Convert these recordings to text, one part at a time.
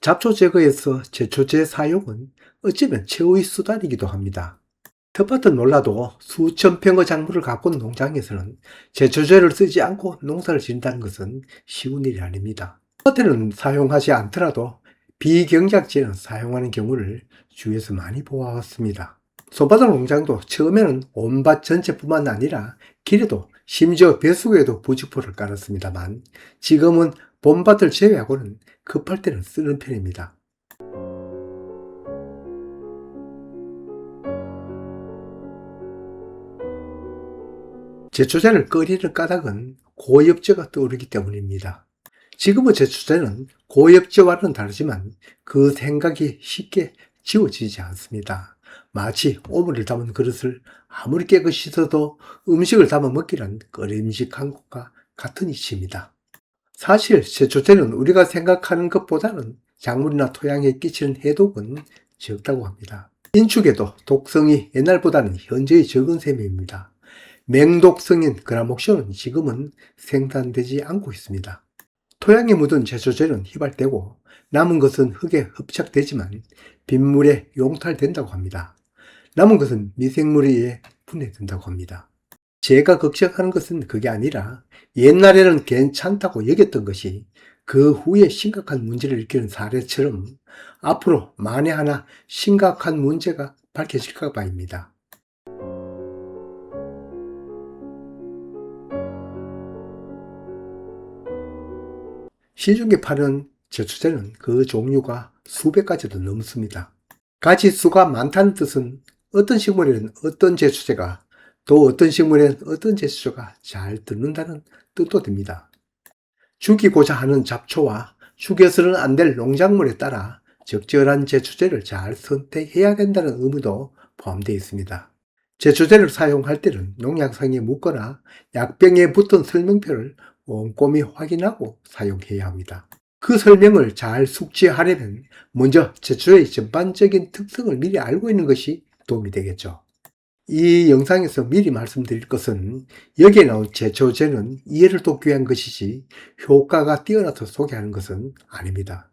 잡초 제거에서 제초제 사용은 어쩌면 최후의 수단이기도 합니다. 텃밭은 몰라도 수천 평의 작물을 가꾼 농장에서는 제초제를 쓰지 않고 농사를 짓는다는 것은 쉬운 일이 아닙니다. 텃밭에는 사용하지 않더라도 비경작지에는 사용하는 경우를 주위에서 많이 보아왔습니다. 손바닥 농장도 처음에는 온 밭 전체뿐만 아니라 길에도 심지어 뱃속에도 부직포를 깔았습니다만 지금은 봄밭을 제외하고는 급할 때는 쓰는 편입니다. 제초제를 끓이는 까닭은 고엽제가 떠오르기 때문입니다. 지금의 제초제는 고엽제와는 다르지만 그 생각이 쉽게 지워지지 않습니다. 마치 오물을 담은 그릇을 아무리 깨끗이 씻어도 음식을 담아 먹기란 꺼림직한 것과 같은 이치입니다. 사실 제초제는 우리가 생각하는 것보다는 작물이나 토양에 끼치는 해독은 적다고 합니다. 인축에도 독성이 옛날보다는 현저히 적은 셈입니다. 맹독성인 그라목시온은 지금은 생산되지 않고 있습니다. 토양에 묻은 제초제는 휘발되고 남은 것은 흙에 흡착되지만 빗물에 용탈된다고 합니다. 남은 것은 미생물에 의해 분해된다고 합니다. 제가 걱정하는 것은 그게 아니라 옛날에는 괜찮다고 여겼던 것이 그 후에 심각한 문제를 일으키는 사례처럼 앞으로 만에 하나 심각한 문제가 밝혀질까 봐입니다. 시중에 파는 제초제는 그 종류가 수백 가지도 넘습니다. 가지수가 많다는 뜻은 어떤 식물에는 어떤 제초제가 또 어떤 식물에는 어떤 제초제가 잘 듣는다는 뜻도 됩니다. 죽이고자 하는 잡초와 죽여서는 안 될 농작물에 따라 적절한 제초제를 잘 선택해야 된다는 의무도 포함되어 있습니다. 제초제를 사용할 때는 농약상에 묻거나 약병에 붙은 설명표를 꼼꼼히 확인하고 사용해야 합니다. 그 설명을 잘 숙지하려면 먼저 제초제의 전반적인 특성을 미리 알고 있는 것이 도움이 되겠죠. 이 영상에서 미리 말씀드릴 것은 여기에 나온 제초제는 이해를 돕기 위한 것이지 효과가 뛰어나서 소개하는 것은 아닙니다.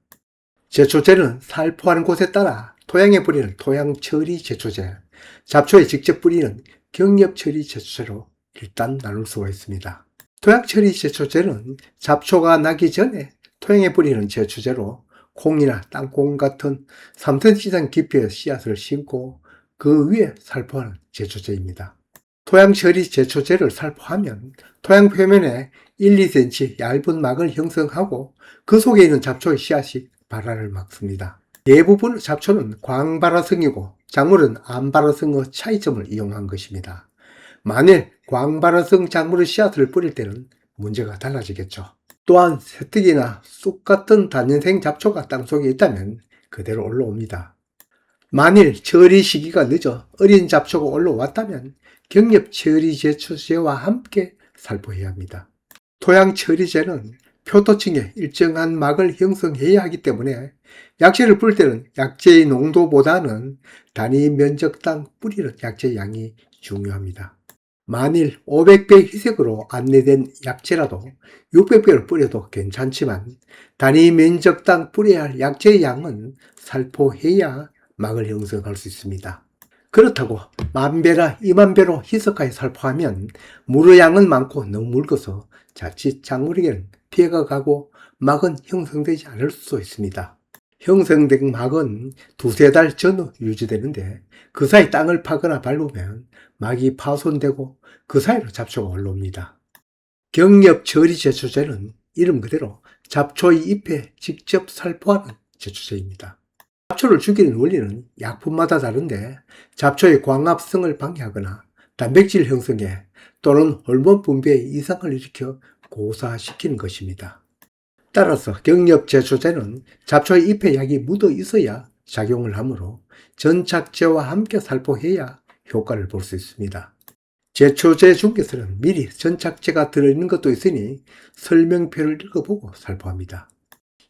제초제는 살포하는 곳에 따라 토양에 뿌리는 토양 처리 제초제, 잡초에 직접 뿌리는 경렵 처리 제초제로 일단 나눌 수가 있습니다. 토양 처리 제초제는 잡초가 나기 전에 토양에 뿌리는 제초제로 콩이나 땅콩 같은 3cm 이상 깊이의 씨앗을 심고 그 위에 살포하는 제초제입니다. 토양 처리 제초제를 살포하면 토양 표면에 1, 2cm 얇은 막을 형성하고 그 속에 있는 잡초의 씨앗이 발화를 막습니다. 대부분 잡초는 광발화성이고 작물은 암발화성의 차이점을 이용한 것입니다. 만일 광발화성 작물의 씨앗을 뿌릴 때는 문제가 달라지겠죠. 또한 새뜨기나 쑥 같은 단연생 잡초가 땅속에 있다면 그대로 올라옵니다. 만일 처리 시기가 늦어 어린 잡초가 올라왔다면 경렵 처리 제초제와 함께 살포해야 합니다. 토양 처리제는 표토층에 일정한 막을 형성해야 하기 때문에 약재를 뿌릴 때는 약재의 농도보다는 단위 면적당 뿌리는 약재 양이 중요합니다. 만일 500배 희석으로 안내된 약재라도 600배를 뿌려도 괜찮지만 단위 면적당 뿌려야 할 약재의 양은 살포해야 막을 형성할 수 있습니다. 그렇다고 10,000배나 20,000배로 희석하여 살포하면 물의 양은 많고 너무 묽어서 자칫 작물에게는 피해가 가고 막은 형성되지 않을 수 있습니다. 형성된 막은 2-3달 전후 유지되는데 그 사이 땅을 파거나 밟으면 막이 파손되고 그 사이로 잡초가 올라옵니다. 경렵 처리 제초제는 이름 그대로 잡초의 잎에 직접 살포하는 제초제입니다. 잡초를 죽이는 원리는 약품마다 다른데 잡초의 광합성을 방해하거나 단백질 형성에 또는 호르몬 분비에 이상을 일으켜 고사시키는 것입니다. 따라서 경렵 제초제는 잡초의 잎에 약이 묻어 있어야 작용을 하므로 전착제와 함께 살포해야 효과를 볼 수 있습니다. 제초제 중에서는 미리 전착제가 들어있는 것도 있으니 설명표를 읽어보고 살포합니다.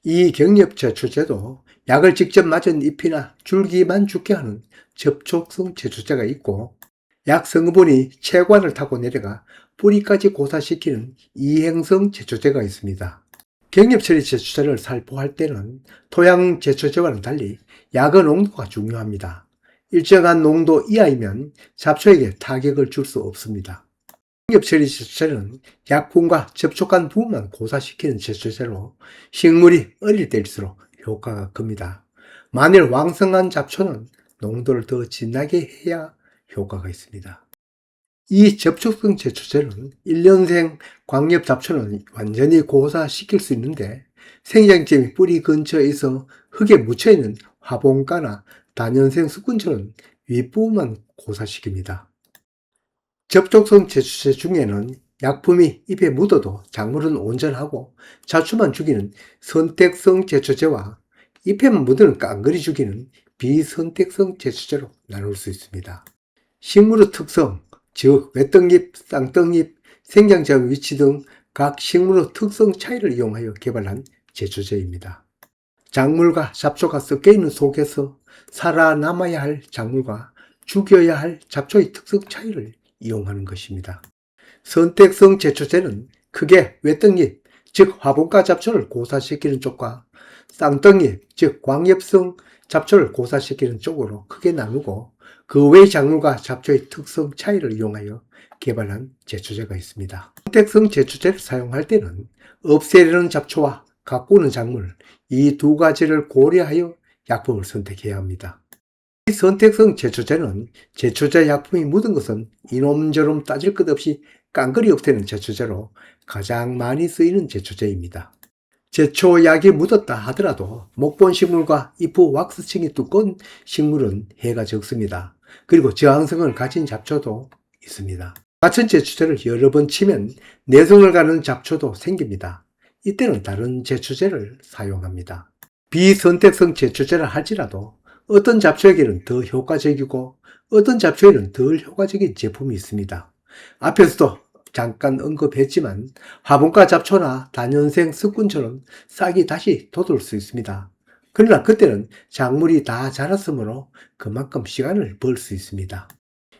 이 경렵 제초제도 약을 직접 맞은 잎이나 줄기만 죽게 하는 접촉성 제초제가 있고 약 성분이 체관을 타고 내려가 뿌리까지 고사시키는 이행성 제초제가 있습니다. 경엽처리 제초제를 살포할 때는 토양 제초제와는 달리 약의 농도가 중요합니다. 일정한 농도 이하이면 잡초에게 타격을 줄 수 없습니다. 경엽처리 제초제는 약품과 접촉한 부분만 고사시키는 제초제로 식물이 어릴 때일수록 효과가 큽니다. 만일 왕성한 잡초는 농도를 더 진하게 해야 효과가 있습니다. 이 접촉성 제초제는 1년생 광엽 잡초는 완전히 고사시킬 수 있는데 생장점이 뿌리 근처에 있어 흙에 묻혀있는 화분가나 다년생 수꾼처럼 윗부분만 고사시킵니다. 접촉성 제초제 중에는 약품이 잎에 묻어도 작물은 온전하고 잡초만 죽이는 선택성 제초제와 잎에만 묻으면 깡그리 죽이는 비선택성 제초제로 나눌 수 있습니다. 식물의 특성, 즉 외떡잎, 쌍떡잎, 생장점 위치 등 각 식물의 특성 차이를 이용하여 개발한 제초제입니다. 작물과 잡초가 섞여있는 속에서 살아남아야 할 작물과 죽여야 할 잡초의 특성 차이를 이용하는 것입니다. 선택성 제초제는 크게 외떡잎, 즉 화분가 잡초를 고사시키는 쪽과 쌍떡잎, 즉 광엽성 잡초를 고사시키는 쪽으로 크게 나누고 그 외의 작물과 잡초의 특성 차이를 이용하여 개발한 제초제가 있습니다. 선택성 제초제를 사용할 때는 없애려는 잡초와 가꾸는 작물 이 두 가지를 고려하여 약품을 선택해야 합니다. 이 선택성 제초제는 제초제 약품이 묻은 것은 이놈저놈 따질 것 없이 깡그리 없애는 제초제로 가장 많이 쓰이는 제초제입니다. 제초약이 묻었다 하더라도 목본 식물과 잎의 왁스층이 두꺼운 식물은 해가 적습니다. 그리고 저항성을 가진 잡초도 있습니다. 같은 제초제를 여러 번 치면 내성을 가는 잡초도 생깁니다. 이때는 다른 제초제를 사용합니다. 비선택성 제초제를 할지라도 어떤 잡초에게는 더 효과적이고 어떤 잡초에는 덜 효과적인 제품이 있습니다. 앞에서도 잠깐 언급했지만 화분가 잡초나 다년생 스꾼처럼 싹이 다시 돋을 수 있습니다. 그러나 그때는 작물이 다 자랐으므로 그만큼 시간을 벌 수 있습니다.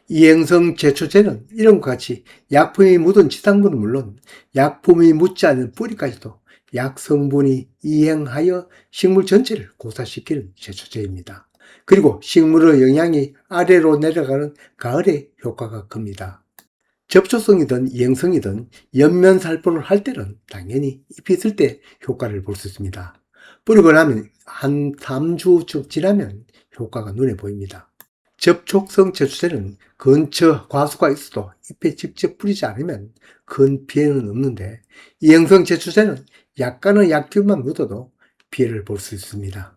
이행성 제초제는 이런 것 같이 약품이 묻은 지상부는 물론 약품이 묻지 않은 뿌리까지도 약 성분이 이행하여 식물 전체를 고사시키는 제초제입니다. 그리고 식물의 영양이 아래로 내려가는 가을에 효과가 큽니다. 접촉성이든 이행성이든 옆면 살포를 할 때는 당연히 잎이 있을 때 효과를 볼 수 있습니다. 뿌리고 나면 한 3주 지나면 효과가 눈에 보입니다. 접촉성 제초제는 근처 과수가 있어도 잎에 직접 뿌리지 않으면 큰 피해는 없는데 이행성 제초제는 약간의 약균만 묻어도 피해를 볼 수 있습니다.